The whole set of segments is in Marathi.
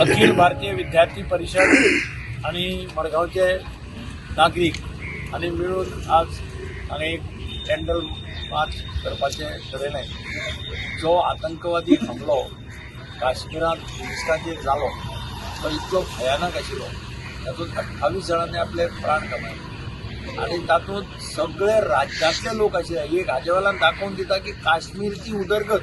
अखिल भारतीय विद्यार्थी परिषद आणि मडगावचे नागरिक आणि मिळून आज एक कॅन्डल मार्च करपाचे ठरयलें। जो आतंकवादी हमलो काश्मीरात हिंदुस्थानाचेर जालो तो इतलो भयानक आशिल्लो। तातूंत 28 जणांनी आपले प्राण गमायले आणि तातूंत सगळे राज्यांतले लोक आशिल्ले। एक हाजेवेल्यान दाखोवन दिता की काश्मीरची उदरगत,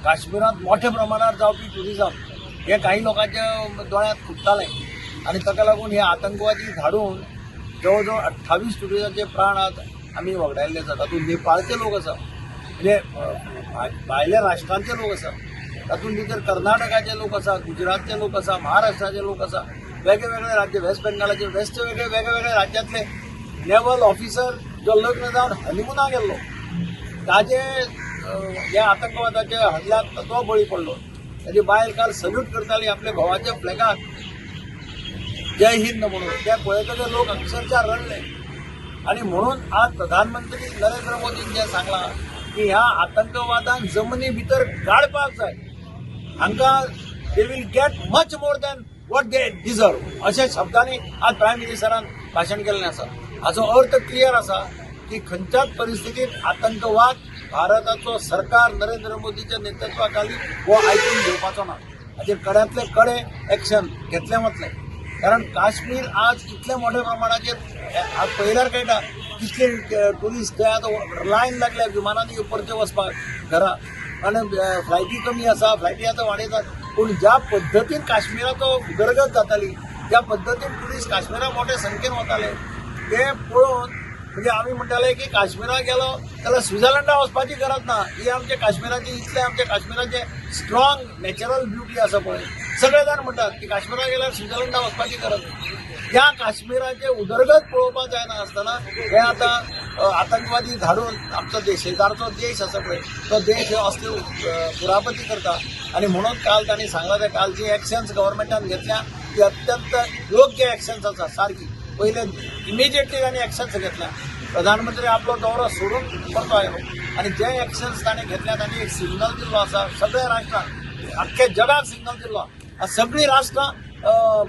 काश्मीरात मोठ्या प्रमाणात जावपी टुरिझम हे काही लोकांच्या दोळ्यांत खुपतालें आणि ताका लागून हे आतंकवादी धाडून जवळ जवळ 28 टुरिस्टांचे प्राण आज आमी वगडायल्ले आसा। तातूंत नेपाळचे लोक आसा, म्हणजे भायल्या राष्ट्रांचे लोक आसा, तातूंत भितर कर्नाटकाचे लोक आसा, गुजरातचे लोक आसा, महाराष्ट्राचे लोक आसा, वेगवेगळे राज्य, वेस्ट बेंगालाचे वेगवेगळे राज्यांतले नेवल ऑफिसर जो लग्न जावन हनीमुनाक गेल्लो ताजे ह्या आतंकवादाच्या हल्ल्यात तो बळी पडलो। ताजी बायल काल सल्यूट करताली आपल्या घोवाच्या फ्लॅगाक जय हिंद म्हणून। त्या पळयतले लोक अक्षरशः रडले आणि म्हणून आज प्रधानमंत्री नरेंद्र मोदीन जे सांगला की ह्या आतंकवादान जमनी भितर गाडपाक जाय, हांकां they will get much more than what they deserve अशा शब्दांनी आज प्रायम मिनिस्टरान भाशण केल्लें आसा। हाचो अर्थ क्लियर आसा की खंयच्याच परिस्थितीत आतंकवाद भारताचो सरकार नरेंद्र मोदीच्या नेतृत्वाखाली हो आयकून घेवपाचो ना। हाचेर कड्यांतले कडे एक्शन घेतले वतले, कारण काश्मीर आज इतल्या मोठ्या प्रमाणाचेर आज पळयल्यार कळटा कितले टुरिस्ट थंय आतां लायन लागल्या विमानांनी परते वचपाक घरा, आनी फ्लायटी कमी आसा, फ्लायटी आतां वाडयतात। पूण ज्या पद्दतीन काश्मीराचो उदरगत जाताली, ज्या पद्दतीन टुरिस्ट काश्मीरा मोठ्या संख्येन वताले ते पळोवन म्हणजे आमी म्हणटाले की काश्मीराक गेलो जाल्यार स्वित्झर्लंडा वचपाची गरज ना। ही आमच्या काश्मीराची इतले आमच्या काश्मीराचे स्ट्रॉंग नॅचरल ब्युटी आसा पळय, सगळे जाण म्हणटात की काश्मीराक गेल्यार स्वित्झर्लंडा वचपाची गरज ना। त्या काश्मीराचे उदरगत पळोवपाक जायना आसतना हे आतां आतंकवादी धाडून आमचो देश, शेजारचो देश आसा पळय तो देश असले कुरापती करता। आणि म्हणून काल तांणी सांगला ते काल जी एक्शन्स गव्हर्मेंटान घेतल्या ती अत्यंत योग्य एक्शन्स आसा सारकी। पहिले इमिजिएटली तांणी एक्शन्स घेतल्या, प्रधानमंत्री आपलो दौरो सोडून परतो आयलो आणि जे एक्शन्स तांणी घेतल्या तांणी एक सिग्नल दिल्लो आसा सगळ्या राष्ट्रांक, अख्ख्या जगाक सिग्नल दिल्लो। सगळीं राष्ट्रां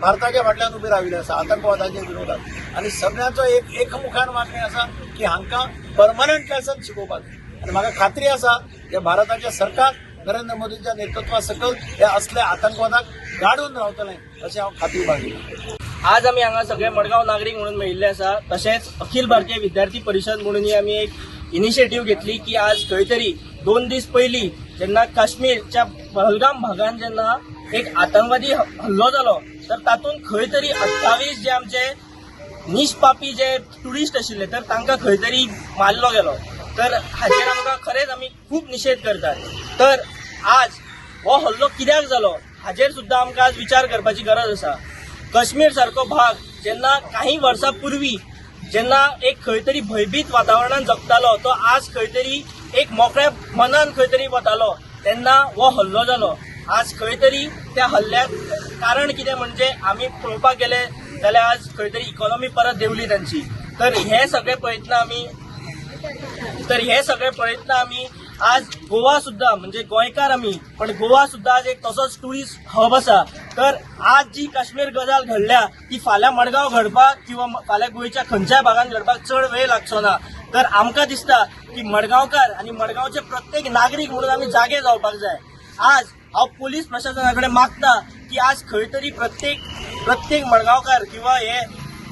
भारताच्या फाटल्यान उबी राविल्ली आसा आतंकवादाच्या विरोधात आणि सगळ्यांचो एकमुखान मागणी आसा की हांकां परमनंट लेसन शिकोवपाक जाय। आणि म्हाका खात्री आसा की भारताचे सरकार नरेंद्र मोदीच्या नेतृत्वा सकल हे असल्या आतंकवादाक गाडून रावतलें अशें हांव खात्री बाळगितां। आज आम्ही हांगा सगळे मडगाव नागरिक म्हणून मेळिल्ले आसा। तशेंच अखिल भारतीय विद्यार्थी परिषद म्हणून ही आमी एक इनिशिएटीव घेतली की आज खंय तरी 2 दीस पयलीं जेन्ना काश्मीरच्या पहलगाम भागात जेन्ना एक आतंकवादी हल्लो जालो तर तातूंत खंय तरी 28 जे आमचे निष्पापी जे टुरिस्ट आशिल्ले तर तांकां खंय तरी मारलो गेलो। तर हाचेर आमकां खरेंच आमी खूब निशेध करतात। तर आज हो हल्लो कित्याक जालो हाचेर सुद्दां आमकां आज विचार करपाची गरज आसा। काश्मीर सारको भाग जेन्ना काही वर्सां पूर्वी जेन्ना एक खंय तरी भयभीत वातावरणात जगतालो तो आज खंय तरी एक मोकळ्या मनान खंय तरी वतालो तेन्ना हो हल्लो जालो। आज खंय तरी त्या हल्ल्याक कारण कितें म्हणजे आमी पळोवपाक गेले जाल्यार आज खंय तरी इकॉनॉमी परत देंवली तांची। तर हे सगळे प्रयत्न आमी आज गोवा सुद्धा म्हणजे गोंयकार आमी पण गोवा सुद्धा आज एक तसोच टुरिस्ट हब आसा। तर आज जी काश्मीर गजाल घडल्या ती फाल्यां मडगांव घडपाक किंवा फाल्यां गोंयच्या खंयच्याय भागात घडपाक चड वेळ लागचो ना। तर आमकां दिसता की मडगांवकार आणि मडगांवचे प्रत्येक नागरीक म्हणून आमी जागे जावपाक जाय। आज हांव पोलीस प्रशासना कडेन मागता की आज खंय तरी प्रत्येक मडगांवकार किंवा हे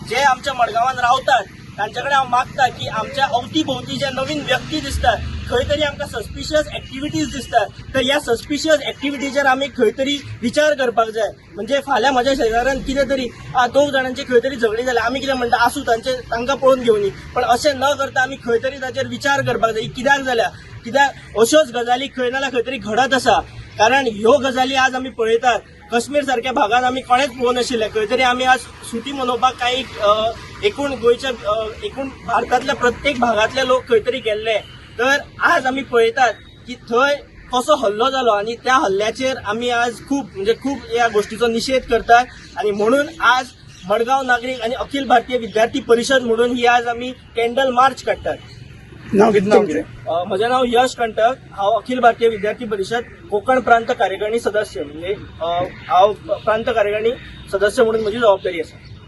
जे आमच्या मडगांवान रावतात तांचे कडेन हांव मागता की आमच्या अवती भोवती जे नवीन व्यक्ती दिसतात खंय तरी आमकां सस्पिशियस एक्टिविटीज दिसतात तर ह्या सस्पिशियस एक्टिविटीचेर आमी खंय तरी विचार करपाक जाय। म्हणजे फाल्यां म्हज्या शेजाऱ्यान कितें तरी 2 जाणांची खंय तरी झगडी जाल्या आमी कितें म्हणटा आसूं तांकां पळोवन घेवनी, पण अशें न करता आमी खंय तरी ताचेर विचार करपाक जाय कित्याक जाल्या, कित्याक अश्योच गजाली खंय ना खंय तरी घडत आसा। कारण ह्यो गजाली आज आमी पळयतात काश्मीर सारख्या भागात आमी कोणेच पळोवनाशिल्ले। खंय तरी आमी आज सुटी मनोवपाक काही एकूण गोंयच्या एकूण भारतांतल्या प्रत्येक भागांतले लोक खंय तरी गेल्ले। तर आज आमी पळयतात की थंय कसो हल्लो जालो आणि त्या हल्ल्याचेर आमी आज खूप या गोष्टीचो निषेध करतात। आणि म्हणून आज मडगाव नागरिक आणि अखिल भारतीय विद्यार्थी परिषद म्हणून ही आज आमी कॅन्डल मार्च काडटात। नाव किती तुमचे? म्हजें नाव यश कंटक. हांव अखिल भारतीय विद्यार्थी परिषद कोकण प्रांत कार्यकारिणी सदस्य. म्हणजे हांव प्रांत कार्यकारिणी सदस्य म्हणून म्हजी जबाबदारी आसा.